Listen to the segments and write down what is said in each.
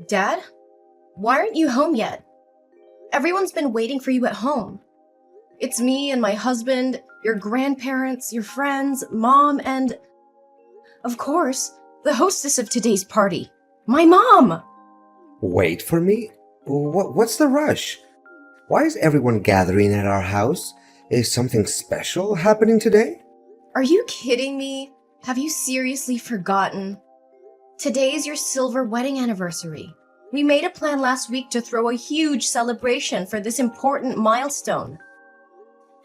Dad? Why aren't you home yet? Everyone's been waiting for you at home. It's me and my husband, your grandparents, your friends, Mom, and, of course, the hostess of today's party, my mom! Wait for me? What's the rush? Why is everyone gathering at our house? Is something special happening today? Are you kidding me? Have you seriously forgotten? Today is your silver wedding anniversary. We made a plan last week to throw a huge celebration for this important milestone.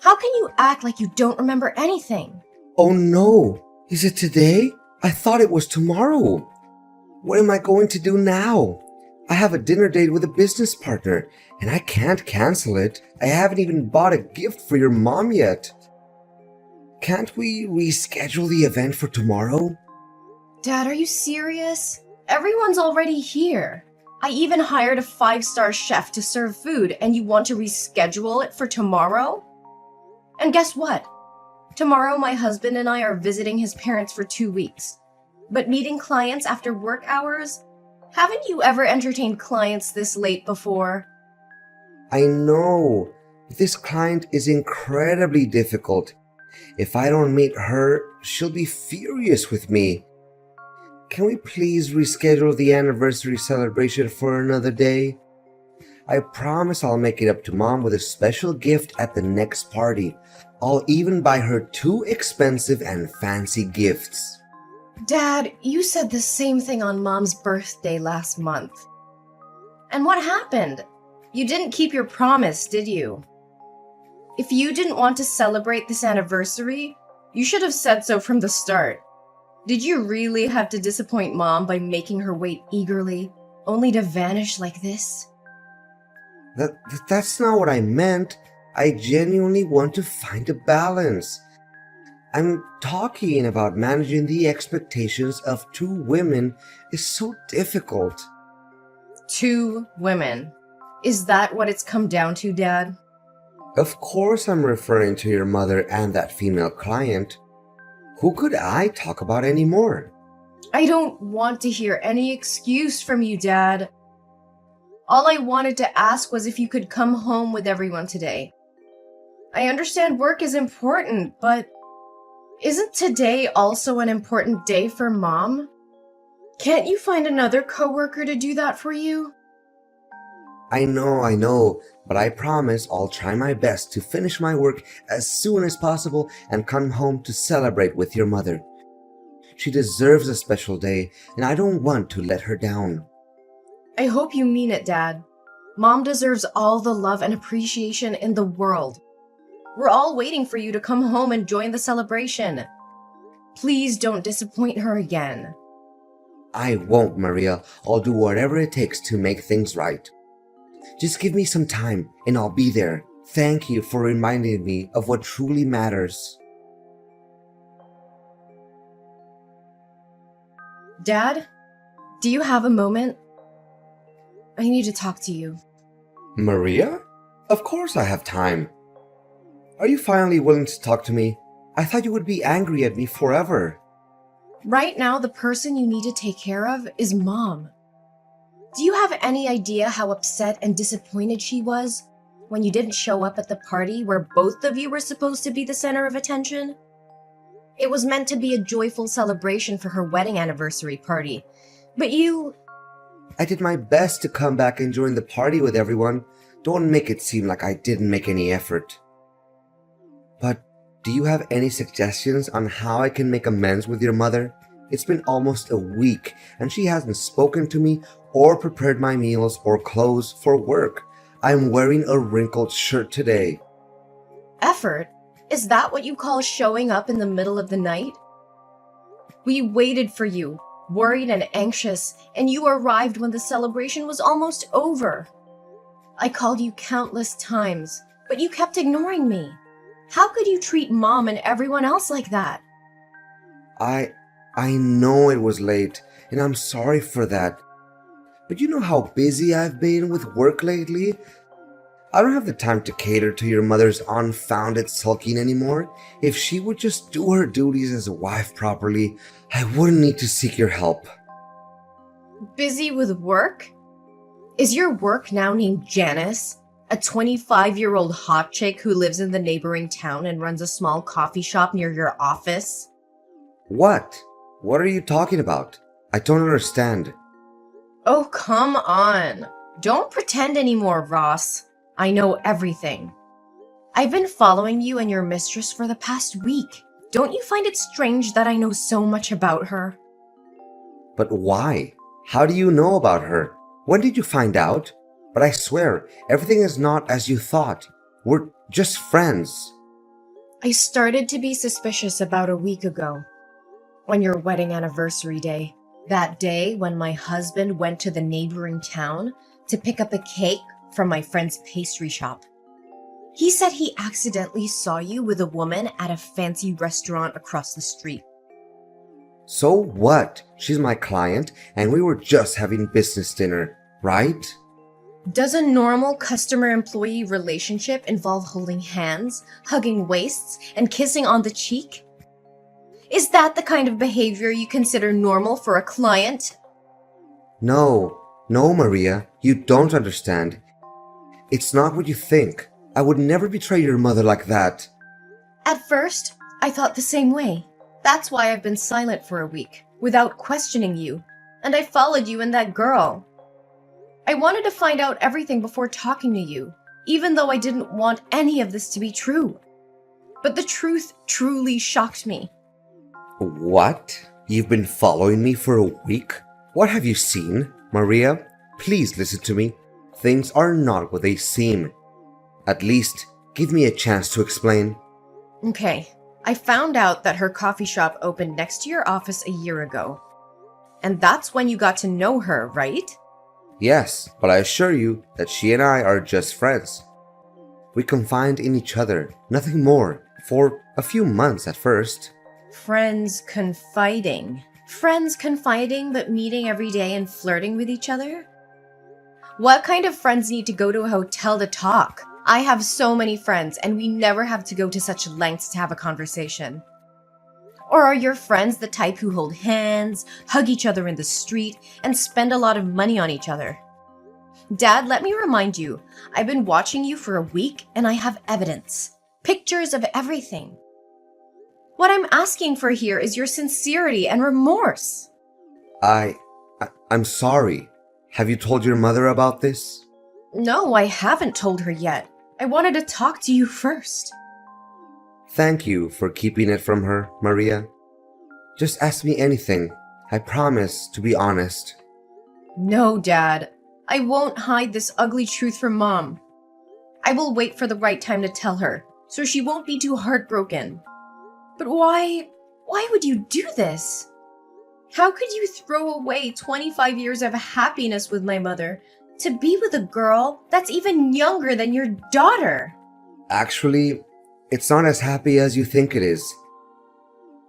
How can you act like you don't remember anything? Oh no! Is it today? I thought it was tomorrow. What am I going to do now? I have a dinner date with a business partner, and I can't cancel it. I haven't even bought a gift for your mom yet. Can't we reschedule the event for tomorrow? Dad, are you serious? Everyone's already here. I even hired a 5-star chef to serve food, and you want to reschedule it for tomorrow? And guess what? Tomorrow my husband and I are visiting his parents for 2 weeks. But meeting clients after work hours? Haven't you ever entertained clients this late before? I know. This client is incredibly difficult. If I don't meet her, she'll be furious with me. Can we please reschedule the anniversary celebration for another day? I promise I'll make it up to Mom with a special gift at the next party. I'll even buy her 2 expensive and fancy gifts. Dad, you said the same thing on Mom's birthday last month. And what happened? You didn't keep your promise, did you? If you didn't want to celebrate this anniversary, you should have said so from the start. Did you really have to disappoint Mom by making her wait eagerly, only to vanish like this? That's not what I meant. I genuinely want to find a balance. I'm talking about managing the expectations of 2 women is so difficult. 2 women. Is that what it's come down to, Dad? Of course I'm referring to your mother and that female client. Who could I talk about anymore? I don't want to hear any excuse from you, Dad. All I wanted to ask was if you could come home with everyone today. I understand work is important, but isn't today also an important day for Mom? Can't you find another coworker to do that for you? I know, but I promise I'll try my best to finish my work as soon as possible and come home to celebrate with your mother. She deserves a special day, and I don't want to let her down. I hope you mean it, Dad. Mom deserves all the love and appreciation in the world. We're all waiting for you to come home and join the celebration. Please don't disappoint her again. I won't, Maria. I'll do whatever it takes to make things right. Just give me some time, and I'll be there. Thank you for reminding me of what truly matters. Dad, do you have a moment? I need to talk to you. Maria? Of course I have time. Are you finally willing to talk to me? I thought you would be angry at me forever. Right now, the person you need to take care of is Mom. Do you have any idea how upset and disappointed she was when you didn't show up at the party where both of you were supposed to be the center of attention? It was meant to be a joyful celebration for her wedding anniversary party, but you... I did my best to come back and join the party with everyone. Don't make it seem like I didn't make any effort. But do you have any suggestions on how I can make amends with your mother? It's been almost a week, and she hasn't spoken to me or prepared my meals or clothes for work. I'm wearing a wrinkled shirt today. Effort? Is that what you call showing up in the middle of the night? We waited for you, worried and anxious, and you arrived when the celebration was almost over. I called you countless times, but you kept ignoring me. How could you treat Mom and everyone else like that? I know it was late, and I'm sorry for that. But you know how busy I've been with work lately? I don't have the time to cater to your mother's unfounded sulking anymore. If she would just do her duties as a wife properly, I wouldn't need to seek your help. Busy with work? Is your work now named Janice? A 25-year-old hot chick who lives in the neighboring town and runs a small coffee shop near your office? What? What are you talking about? I don't understand. Oh, come on. Don't pretend anymore, Ross. I know everything. I've been following you and your mistress for the past week. Don't you find it strange that I know so much about her? But why? How do you know about her? When did you find out? But I swear, everything is not as you thought. We're just friends. I started to be suspicious about a week ago, on your wedding anniversary day. That day when my husband went to the neighboring town to pick up a cake from my friend's pastry shop. He said he accidentally saw you with a woman at a fancy restaurant across the street. So what? She's my client, and we were just having business dinner, right? Does a normal customer-employee relationship involve holding hands, hugging waists, and kissing on the cheek? Is that the kind of behavior you consider normal for a client? No, Maria, you don't understand. It's not what you think. I would never betray your mother like that. At first, I thought the same way. That's why I've been silent for a week, without questioning you, and I followed you and that girl. I wanted to find out everything before talking to you, even though I didn't want any of this to be true. But the truth truly shocked me. What? You've been following me for a week? What have you seen? Maria, please listen to me. Things are not what they seem. At least, give me a chance to explain. Okay, I found out that her coffee shop opened next to your office a year ago. And that's when you got to know her, right? Yes, but I assure you that she and I are just friends. We confide in each other, nothing more, for a few months at first. Friends confiding. Friends confiding but meeting every day and flirting with each other? What kind of friends need to go to a hotel to talk? I have so many friends and we never have to go to such lengths to have a conversation. Or are your friends the type who hold hands, hug each other in the street, and spend a lot of money on each other? Dad, let me remind you, I've been watching you for a week and I have evidence. Pictures of everything. What I'm asking for here is your sincerity and remorse. I'm sorry. Have you told your mother about this? No, I haven't told her yet. I wanted to talk to you first. Thank you for keeping it from her, Maria. Just ask me anything. I promise to be honest. No, Dad. I won't hide this ugly truth from Mom. I will wait for the right time to tell her, so she won't be too heartbroken. But why would you do this? How could you throw away 25 years of happiness with my mother to be with a girl that's even younger than your daughter? Actually, it's not as happy as you think it is.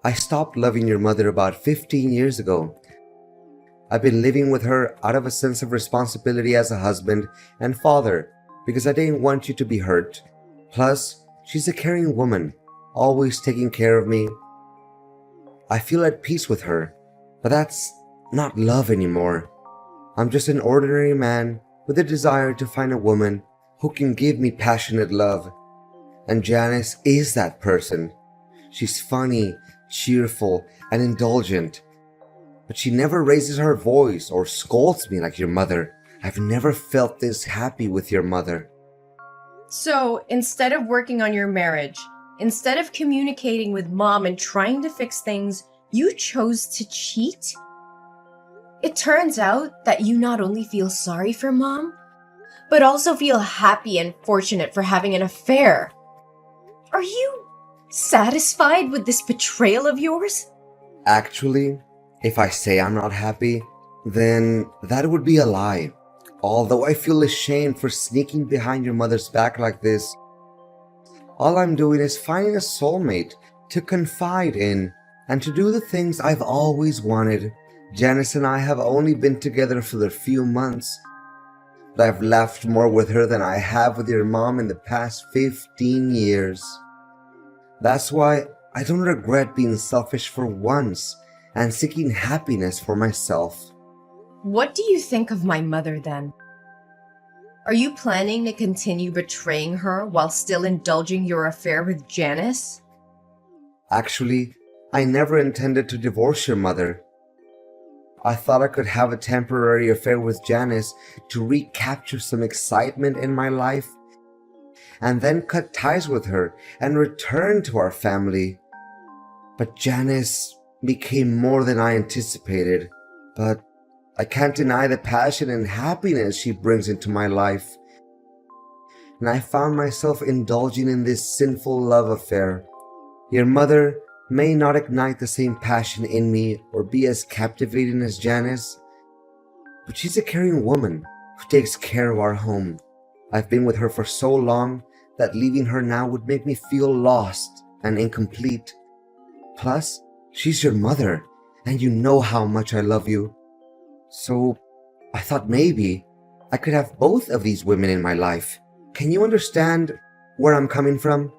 I stopped loving your mother about 15 years ago. I've been living with her out of a sense of responsibility as a husband and father because I didn't want you to be hurt. Plus, she's a caring woman, always taking care of me. I feel at peace with her, but that's not love anymore. I'm just an ordinary man with a desire to find a woman who can give me passionate love. And Janice is that person. She's funny, cheerful, and indulgent. But she never raises her voice or scolds me like your mother. I've never felt this happy with your mother. So, instead of working on your marriage, instead of communicating with Mom and trying to fix things, you chose to cheat? It turns out that you not only feel sorry for Mom, but also feel happy and fortunate for having an affair. Are you satisfied with this betrayal of yours? Actually, if I say I'm not happy, then that would be a lie. Although I feel ashamed for sneaking behind your mother's back like this, all I'm doing is finding a soulmate to confide in and to do the things I've always wanted. Janice and I have only been together for a few months, but I've laughed more with her than I have with your mom in the past 15 years. That's why I don't regret being selfish for once and seeking happiness for myself. What do you think of my mother then? Are you planning to continue betraying her while still indulging your affair with Janice? Actually, I never intended to divorce your mother. I thought I could have a temporary affair with Janice to recapture some excitement in my life and then cut ties with her and return to our family. But Janice became more than I anticipated. But I can't deny the passion and happiness she brings into my life. And I found myself indulging in this sinful love affair. Your mother may not ignite the same passion in me or be as captivating as Janice, but she's a caring woman who takes care of our home. I've been with her for so long that leaving her now would make me feel lost and incomplete. Plus, she's your mother, and you know how much I love you. So, I thought maybe I could have both of these women in my life. Can you understand where I'm coming from?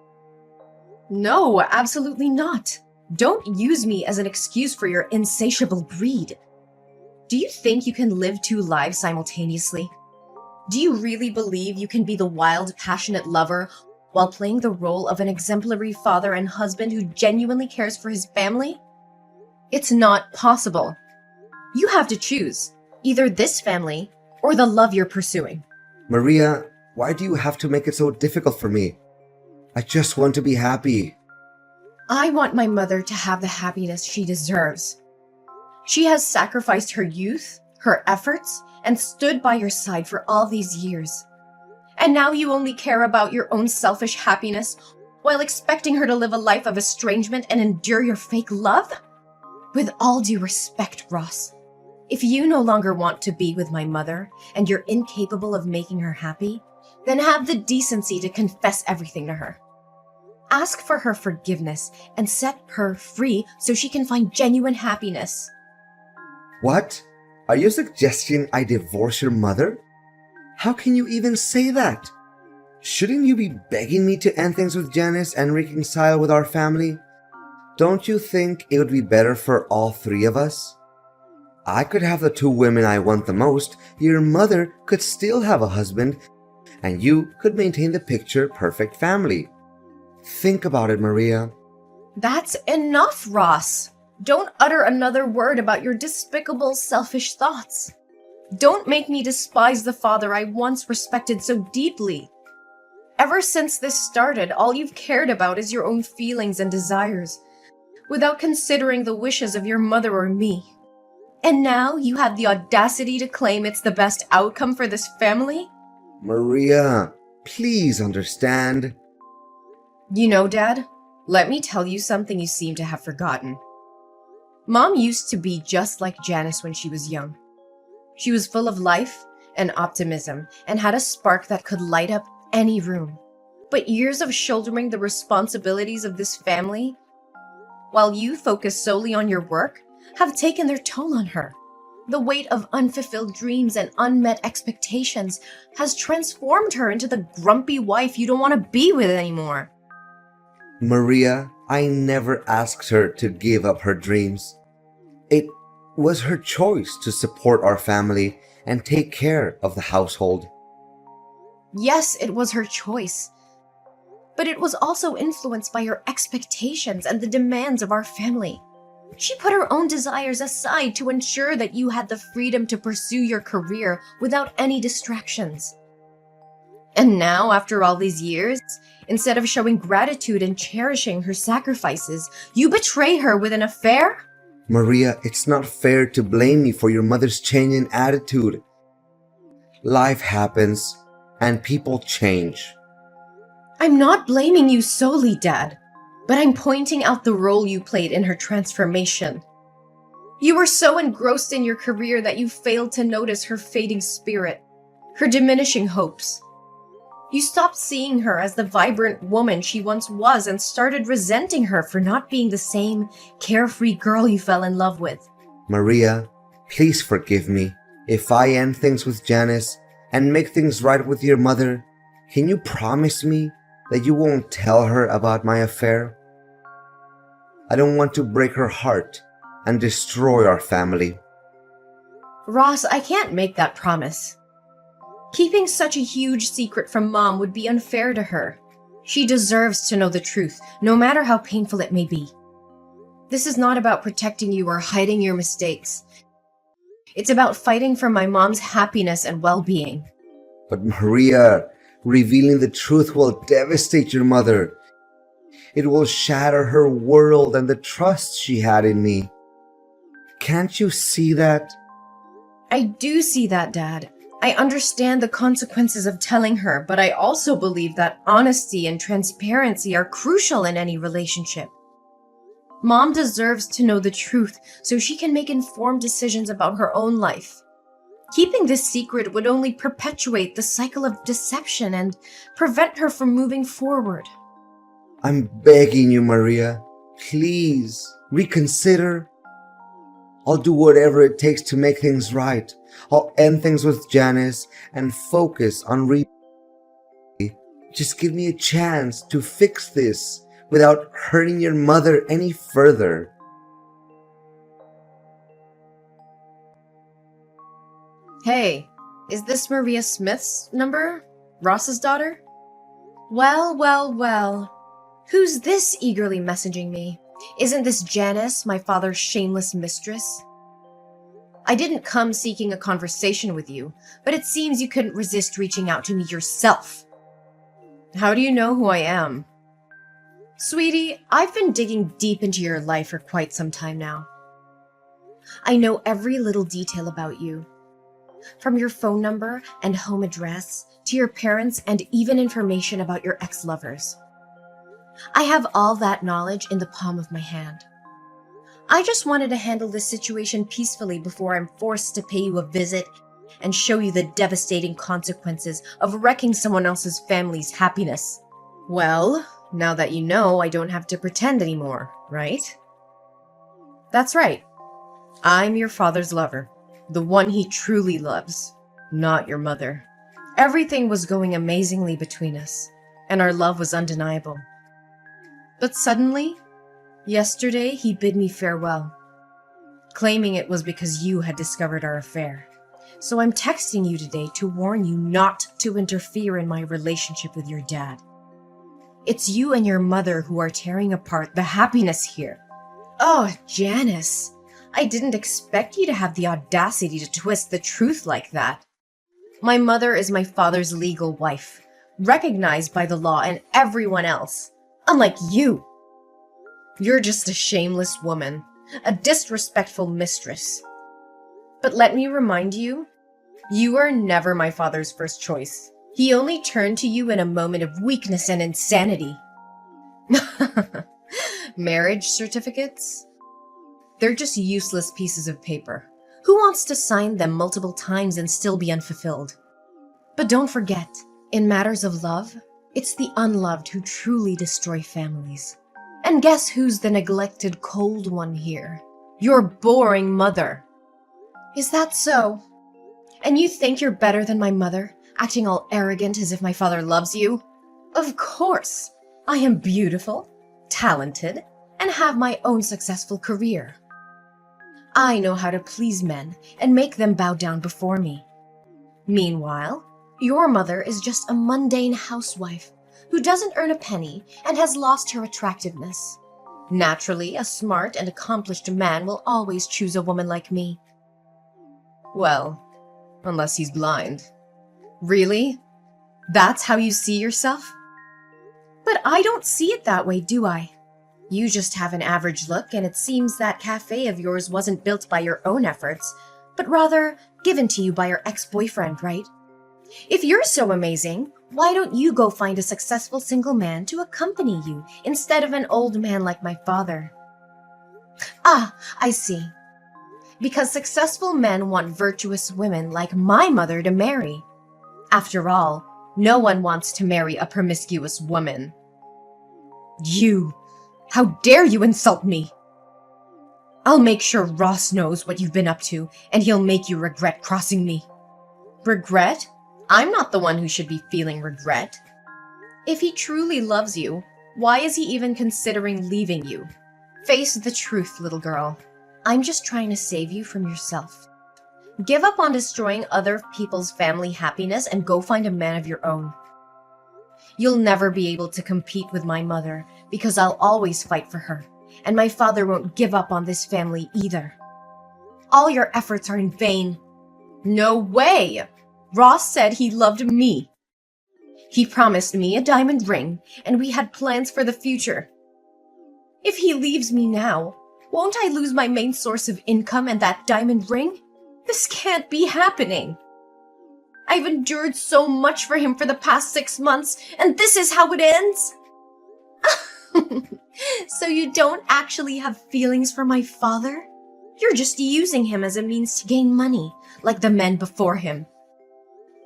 No, absolutely not. Don't use me as an excuse for your insatiable greed. Do you think you can live two lives simultaneously? Do you really believe you can be the wild, passionate lover while playing the role of an exemplary father and husband who genuinely cares for his family? It's not possible. You have to choose either this family or the love you're pursuing. Maria, why do you have to make it so difficult for me? I just want to be happy. I want my mother to have the happiness she deserves. She has sacrificed her youth, her efforts, and stood by your side for all these years. And now you only care about your own selfish happiness while expecting her to live a life of estrangement and endure your fake love? With all due respect, Ross, if you no longer want to be with my mother and you're incapable of making her happy, then have the decency to confess everything to her. Ask for her forgiveness and set her free so she can find genuine happiness. What? Are you suggesting I divorce your mother? How can you even say that? Shouldn't you be begging me to end things with Janice and reconcile with our family? Don't you think it would be better for all three of us? I could have the two women I want the most, your mother could still have a husband, and you could maintain the picture-perfect family. Think about it, Maria. That's enough, Ross. Don't utter another word about your despicable, selfish thoughts. Don't make me despise the father I once respected so deeply. Ever since this started, all you've cared about is your own feelings and desires, without considering the wishes of your mother or me. And now you have the audacity to claim it's the best outcome for this family? Maria, please understand. You know, Dad, let me tell you something you seem to have forgotten. Mom used to be just like Janice when she was young. She was full of life and optimism and had a spark that could light up any room. But years of shouldering the responsibilities of this family, while you focus solely on your work, have taken their toll on her. The weight of unfulfilled dreams and unmet expectations has transformed her into the grumpy wife you don't want to be with anymore. Maria, I never asked her to give up her dreams. It was her choice to support our family and take care of the household. Yes, it was her choice. But it was also influenced by her expectations and the demands of our family. She put her own desires aside to ensure that you had the freedom to pursue your career without any distractions. And now, after all these years, instead of showing gratitude and cherishing her sacrifices, you betray her with an affair? Maria, it's not fair to blame me for your mother's change in attitude. Life happens, and people change. I'm not blaming you solely, Dad, but I'm pointing out the role you played in her transformation. You were so engrossed in your career that you failed to notice her fading spirit, her diminishing hopes. You stopped seeing her as the vibrant woman she once was and started resenting her for not being the same carefree girl you fell in love with. Maria, please forgive me. If I end things with Janice and make things right with your mother, can you promise me that you won't tell her about my affair? I don't want to break her heart and destroy our family. Ross, I can't make that promise. Keeping such a huge secret from Mom would be unfair to her. She deserves to know the truth, no matter how painful it may be. This is not about protecting you or hiding your mistakes. It's about fighting for my mom's happiness and well-being. But Maria, revealing the truth will devastate your mother. It will shatter her world and the trust she had in me. Can't you see that? I do see that, Dad. I understand the consequences of telling her, but I also believe that honesty and transparency are crucial in any relationship. Mom deserves to know the truth so she can make informed decisions about her own life. Keeping this secret would only perpetuate the cycle of deception and prevent her from moving forward. I'm begging you, Maria. Please, reconsider. I'll do whatever it takes to make things right. I'll end things with Janice and focus on Just give me a chance to fix this without hurting your mother any further. Hey, is this Maria Smith's number? Ross's daughter? Well. Who's this eagerly messaging me? Isn't this Janice, my father's shameless mistress? I didn't come seeking a conversation with you, but it seems you couldn't resist reaching out to me yourself. How do you know who I am? Sweetie, I've been digging deep into your life for quite some time now. I know every little detail about you. From your phone number and home address to your parents and even information about your ex-lovers. I have all that knowledge in the palm of my hand. I just wanted to handle this situation peacefully before I'm forced to pay you a visit and show you the devastating consequences of wrecking someone else's family's happiness. Well, now that you know, I don't have to pretend anymore, right? That's right. I'm your father's lover, the one he truly loves, not your mother. Everything was going amazingly between us, and our love was undeniable. But suddenly, yesterday he bid me farewell, claiming it was because you had discovered our affair. So I'm texting you today to warn you not to interfere in my relationship with your dad. It's you and your mother who are tearing apart the happiness here. Oh, Janice, I didn't expect you to have the audacity to twist the truth like that. My mother is my father's legal wife, recognized by the law and everyone else. Unlike you. You're just a shameless woman, a disrespectful mistress. But let me remind you, you were never my father's first choice. He only turned to you in a moment of weakness and insanity. Marriage certificates? They're just useless pieces of paper. Who wants to sign them multiple times and still be unfulfilled? But don't forget, in matters of love, it's the unloved who truly destroy families. And guess who's the neglected cold one here? Your boring mother. Is that so? And you think you're better than my mother, acting all arrogant as if my father loves you? Of course. I am beautiful, talented, and have my own successful career. I know how to please men and make them bow down before me. Meanwhile, your mother is just a mundane housewife who doesn't earn a penny and has lost her attractiveness. Naturally, a smart and accomplished man will always choose a woman like me. Well, unless he's blind. Really? That's how you see yourself? But I don't see it that way, do I? You just have an average look, and it seems that cafe of yours wasn't built by your own efforts, but rather given to you by your ex-boyfriend, right? If you're so amazing, why don't you go find a successful single man to accompany you instead of an old man like my father? Ah, I see. Because successful men want virtuous women like my mother to marry. After all, no one wants to marry a promiscuous woman. You! How dare you insult me! I'll make sure Ross knows what you've been up to, and he'll make you regret crossing me. Regret? I'm not the one who should be feeling regret. If he truly loves you, why is he even considering leaving you? Face the truth, little girl. I'm just trying to save you from yourself. Give up on destroying other people's family happiness and go find a man of your own. You'll never be able to compete with my mother because I'll always fight for her, and my father won't give up on this family either. All your efforts are in vain. No way! Ross said he loved me. He promised me a diamond ring, and we had plans for the future. If he leaves me now, won't I lose my main source of income and that diamond ring? This can't be happening. I've endured so much for him for the past 6 months, and this is how it ends? So you don't actually have feelings for my father? You're just using him as a means to gain money, like the men before him.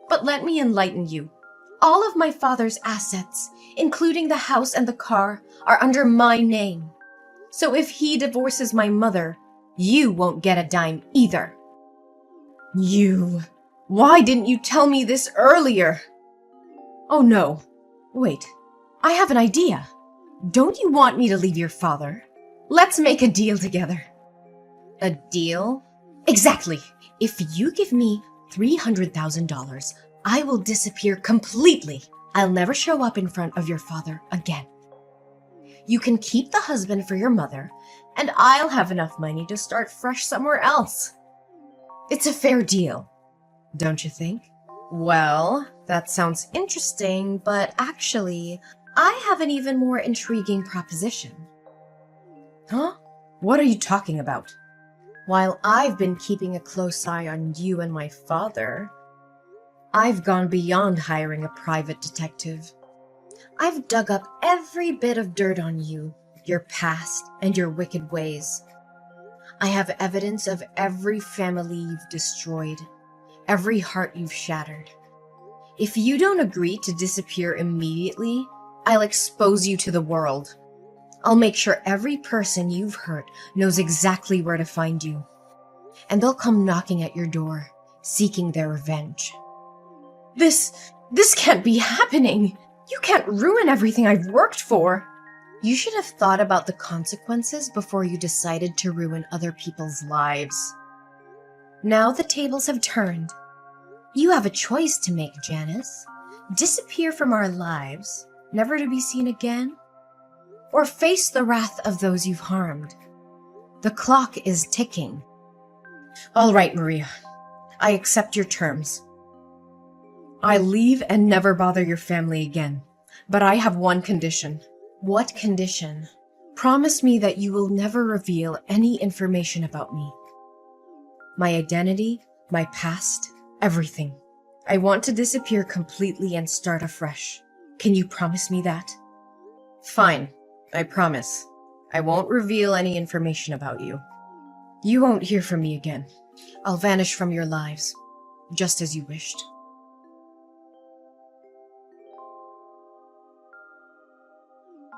But let me enlighten you. All of my father's assets, including the house and the car, are under my name. So if he divorces my mother, you won't get a dime either. Why didn't you tell me this earlier? Oh no, wait, I have an idea. Don't you want me to leave your father? Let's make a deal together. A deal? Exactly. If you give me $300,000, I will disappear completely. I'll never show up in front of your father again. You can keep the husband for your mother, and I'll have enough money to start fresh somewhere else. It's a fair deal, don't you think? Well, that sounds interesting, but actually, I have an even more intriguing proposition. Huh? What are you talking about? While I've been keeping a close eye on you and my father, I've gone beyond hiring a private detective. I've dug up every bit of dirt on you, your past, and your wicked ways. I have evidence of every family you've destroyed, every heart you've shattered. If you don't agree to disappear immediately, I'll expose you to the world. I'll make sure every person you've hurt knows exactly where to find you. And they'll come knocking at your door, seeking their revenge. This can't be happening! You can't ruin everything I've worked for! You should have thought about the consequences before you decided to ruin other people's lives. Now the tables have turned. You have a choice to make, Janice. Disappear from our lives, never to be seen again, or face the wrath of those you've harmed. The clock is ticking. All right, Maria. I accept your terms. I leave and never bother your family again. But I have one condition. What condition? Promise me that you will never reveal any information about me. My identity, my past, everything. I want to disappear completely and start afresh. Can you promise me that? Fine, I promise. I won't reveal any information about you. You won't hear from me again. I'll vanish from your lives, just as you wished.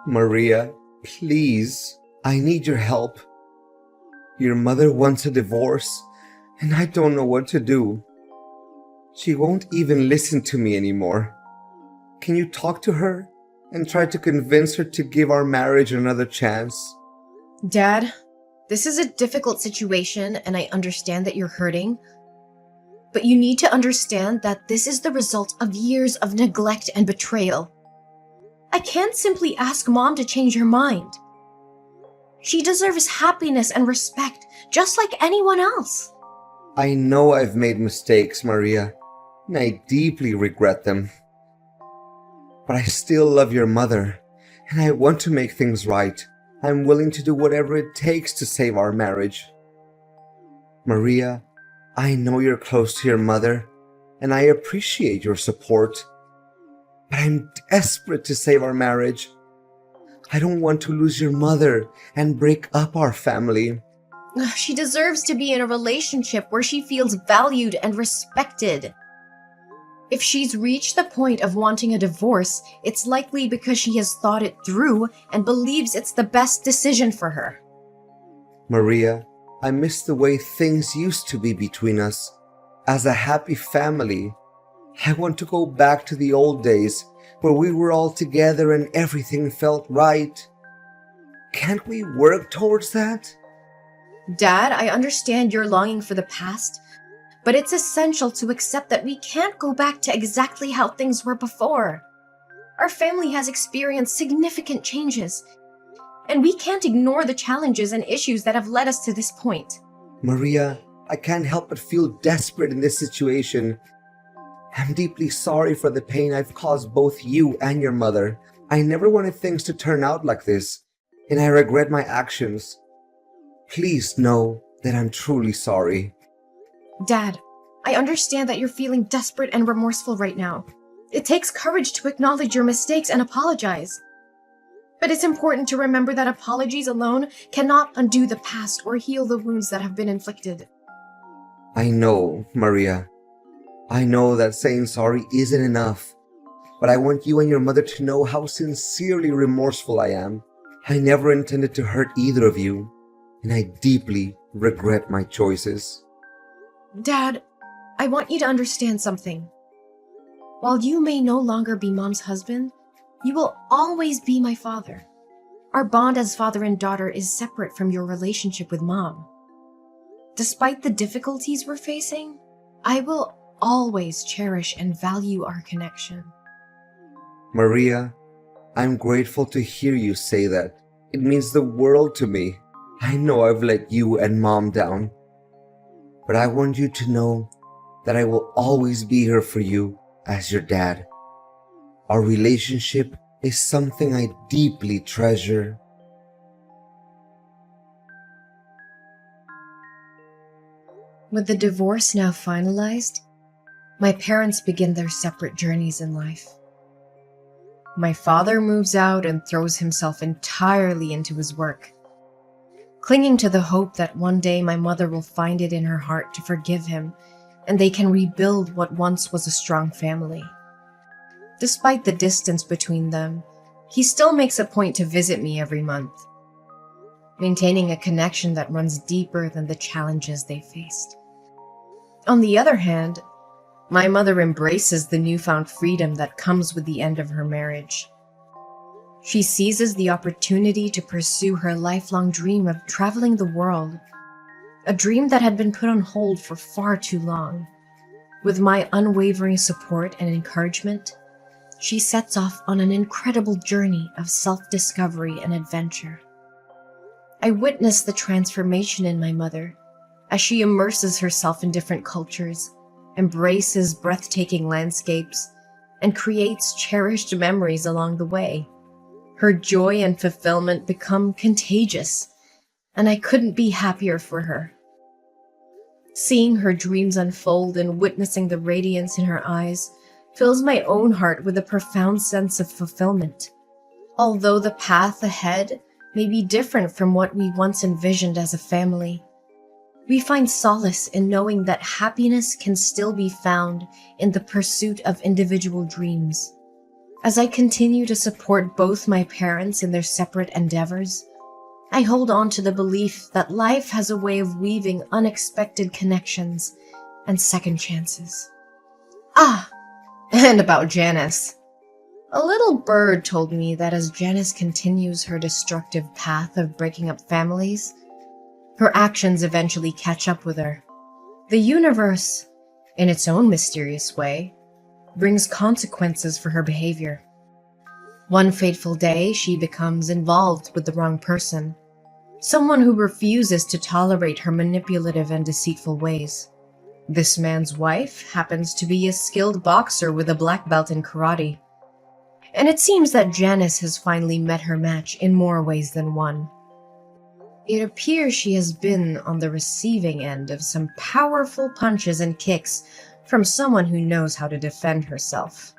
Maria, please, I need your help. Your mother wants a divorce, and I don't know what to do. She won't even listen to me anymore. Can you talk to her and try to convince her to give our marriage another chance? Dad, this is a difficult situation, and I understand that you're hurting. But you need to understand that this is the result of years of neglect and betrayal. I can't simply ask Mom to change her mind. She deserves happiness and respect, just like anyone else. I know I've made mistakes, Maria, and I deeply regret them. But I still love your mother, and I want to make things right. I'm willing to do whatever it takes to save our marriage. Maria, I know you're close to your mother, and I appreciate your support. But I'm desperate to save our marriage. I don't want to lose your mother and break up our family. She deserves to be in a relationship where she feels valued and respected. If she's reached the point of wanting a divorce, it's likely because she has thought it through and believes it's the best decision for her. Maria, I miss the way things used to be between us. As a happy family, I want to go back to the old days where we were all together and everything felt right. Can't we work towards that? Dad, I understand you're longing for the past, But it's essential to accept that we can't go back to exactly how things were before. Our family has experienced significant changes, and we can't ignore the challenges and issues that have led us to this point. Maria, I can't help but feel desperate in this situation. I'm deeply sorry for the pain I've caused both you and your mother. I never wanted things to turn out like this, and I regret my actions. Please know that I'm truly sorry. Dad, I understand that you're feeling desperate and remorseful right now. It takes courage to acknowledge your mistakes and apologize. But it's important to remember that apologies alone cannot undo the past or heal the wounds that have been inflicted. I know, Maria. I know that saying sorry isn't enough, but I want you and your mother to know how sincerely remorseful I am. I never intended to hurt either of you, and I deeply regret my choices. Dad, I want you to understand something. While you may no longer be Mom's husband, you will always be my father. Our bond as father and daughter is separate from your relationship with Mom. Despite the difficulties we're facing, I will always cherish and value our connection. Maria, I'm grateful to hear you say that. It means the world to me. I know I've let you and Mom down, but I want you to know that I will always be here for you as your dad. Our relationship is something I deeply treasure. With the divorce now finalized, my parents begin their separate journeys in life. My father moves out and throws himself entirely into his work, clinging to the hope that one day my mother will find it in her heart to forgive him and they can rebuild what once was a strong family. Despite the distance between them, he still makes a point to visit me every month, maintaining a connection that runs deeper than the challenges they faced. On the other hand, my mother embraces the newfound freedom that comes with the end of her marriage. She seizes the opportunity to pursue her lifelong dream of traveling the world, a dream that had been put on hold for far too long. With my unwavering support and encouragement, she sets off on an incredible journey of self-discovery and adventure. I witness the transformation in my mother as she immerses herself in different cultures, embraces breathtaking landscapes, and creates cherished memories along the way. Her joy and fulfillment become contagious, and I couldn't be happier for her. Seeing her dreams unfold and witnessing the radiance in her eyes fills my own heart with a profound sense of fulfillment. Although the path ahead may be different from what we once envisioned as a family, we find solace in knowing that happiness can still be found in the pursuit of individual dreams. As I continue to support both my parents in their separate endeavors, I hold on to the belief that life has a way of weaving unexpected connections and second chances. And about Janice. A little bird told me that as Janice continues her destructive path of breaking up families, her actions eventually catch up with her. The universe, in its own mysterious way, brings consequences for her behavior. One fateful day, she becomes involved with the wrong person, someone who refuses to tolerate her manipulative and deceitful ways. This man's wife happens to be a skilled boxer with a black belt in karate, and it seems that Janice has finally met her match in more ways than one. It appears she has been on the receiving end of some powerful punches and kicks from someone who knows how to defend herself.